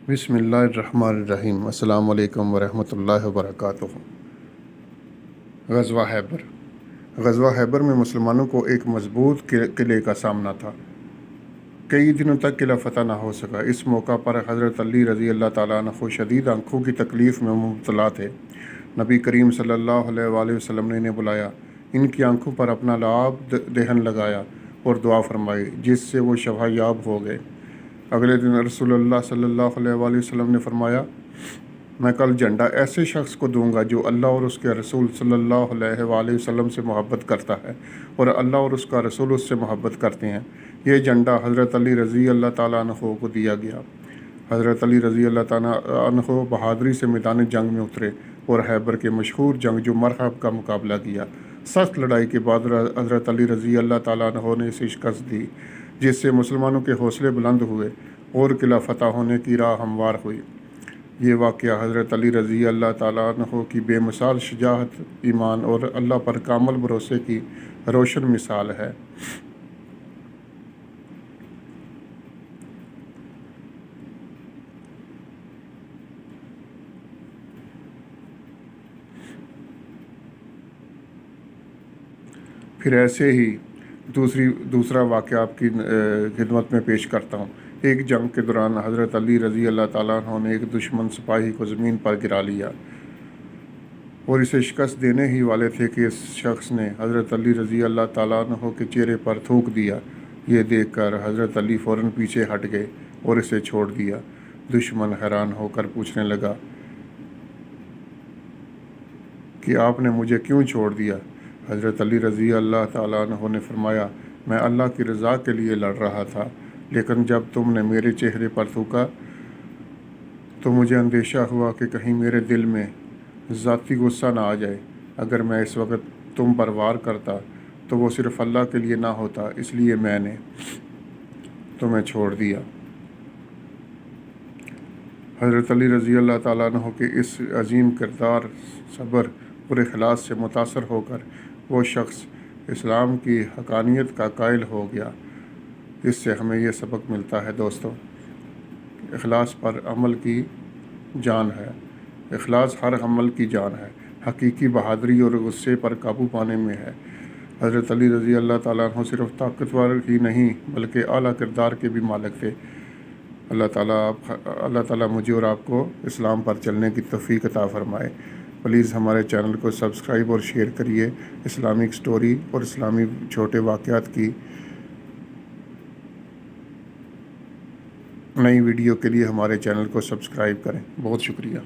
बिस्मिल्लाहिर्रहमानिर्रहीम। अस्सलाम वालेकुम वरहमतुल्लाहि वबरकातुहू। ग़ज़वा हैबर। ग़ज़वा हैबर में मुसलमानों को एक मजबूत किले का सामना था। कई दिनों तक किला फ़तह न हो सका। इस मौका पर हज़रत अली रज़ी अल्लाह ताला अन्हु शदीद आँखों की तकलीफ़ में मुब्तला थे। नबी करीम सल्लल्लाहु अलैहि वसल्लम ने इन्हें बुलाया, इनकी आँखों पर अपना लाब दहन लगाया और दुआ फरमाई, जिससे वो शफ़ायाब हो गए। अगले दिन रसूलुल्लाह सल्लल्लाहु अलैहि वसल्लम ने फरमाया, मैं कल झंडा ऐसे शख्स को दूंगा जो अल्लाह और उसके रसूल सल्लल्लाहु अलैहि वसल्लम से मोहब्बत करता है और अल्लाह और उसका रसूल उससे मोहब्बत करते हैं। यह झंडा हज़रत अली रज़ी अल्लाह ताला अन्हु को दिया गया। हज़रत अली रज़ी अल्लाह ताला अन्हु बहादुरी से मैदान जंग में उतरे और हैबर के मशहूर जंग जो मरहब का मुकाबला किया। सख्त लड़ाई के बाद हज़रत अली रज़ी अल्लाह ताला अन्हु ने इसे शिकस्त दी, जिससे मुसलमानों के हौसले बुलंद हुए और किला फ़तह होने की राह हमवार हुई। ये वाक़या हज़रत अली रज़ी अल्लाह ताला अन्हु की बेमिसाल शुजाअत, ईमान और अल्लाह पर कामल भरोसे की रोशन मिसाल है। फिर ऐसे ही दूसरा वाक़या आपकी खिदमत में पेश करता हूँ। एक जंग के दौरान हज़रत अली रज़ी अल्लाह ताला अन्हु ने एक दुश्मन सिपाही को ज़मीन पर गिरा लिया और इसे शिकस्त देने ही वाले थे कि इस शख्स ने हज़रत अली रज़ी अल्लाह ताला अन्हु के चेहरे पर थूक दिया। ये देखकर हज़रत अली फ़ौरन पीछे हट गए और इसे छोड़ दिया। दुश्मन हैरान होकर पूछने लगा कि आपने मुझे क्यों छोड़ दिया? हज़रत अली रज़ी अल्लाह ताला अन्हु ने फरमाया, मैं अल्लाह की रज़ा के लिए लड़ रहा था, लेकिन जब तुमने मेरे चेहरे पर थूका तो मुझे अंदेशा हुआ कि कहीं मेरे दिल में ज़ाती गुस्सा ना आ जाए। अगर मैं इस वक्त तुम पर वार करता तो वो सिर्फ़ अल्लाह के लिए ना होता, इसलिए मैंने तुम्हें छोड़ दिया। हज़रत अली रज़ी अल्लाह ताला अन्हु के इस अजीम किरदार, सब्र और इखलास से मुतासर होकर वो शख्स इस्लाम की हक़ानियत का कायल हो गया। इससे हमें ये सबक मिलता है दोस्तों, इखलास पर अमल की जान है। इखलास हर अमल की जान है। हकीकी बहादुरी और गुस्से पर काबू पाने में है। हज़रत अली रज़ी अल्लाह ताला अन्हु सिर्फ़ ताकतवर ही नहीं बल्कि आला किरदार के भी मालिक थे। अल्लाह ताला मुझे और आपको इस्लाम पर चलने की तौफ़ीक अता फ़रमाए। प्लीज़ हमारे चैनल को सब्सक्राइब और शेयर करिए। इस्लामिक स्टोरी और इस्लामी छोटे वाक़यात की नई वीडियो के लिए हमारे चैनल को सब्सक्राइब करें। बहुत शुक्रिया।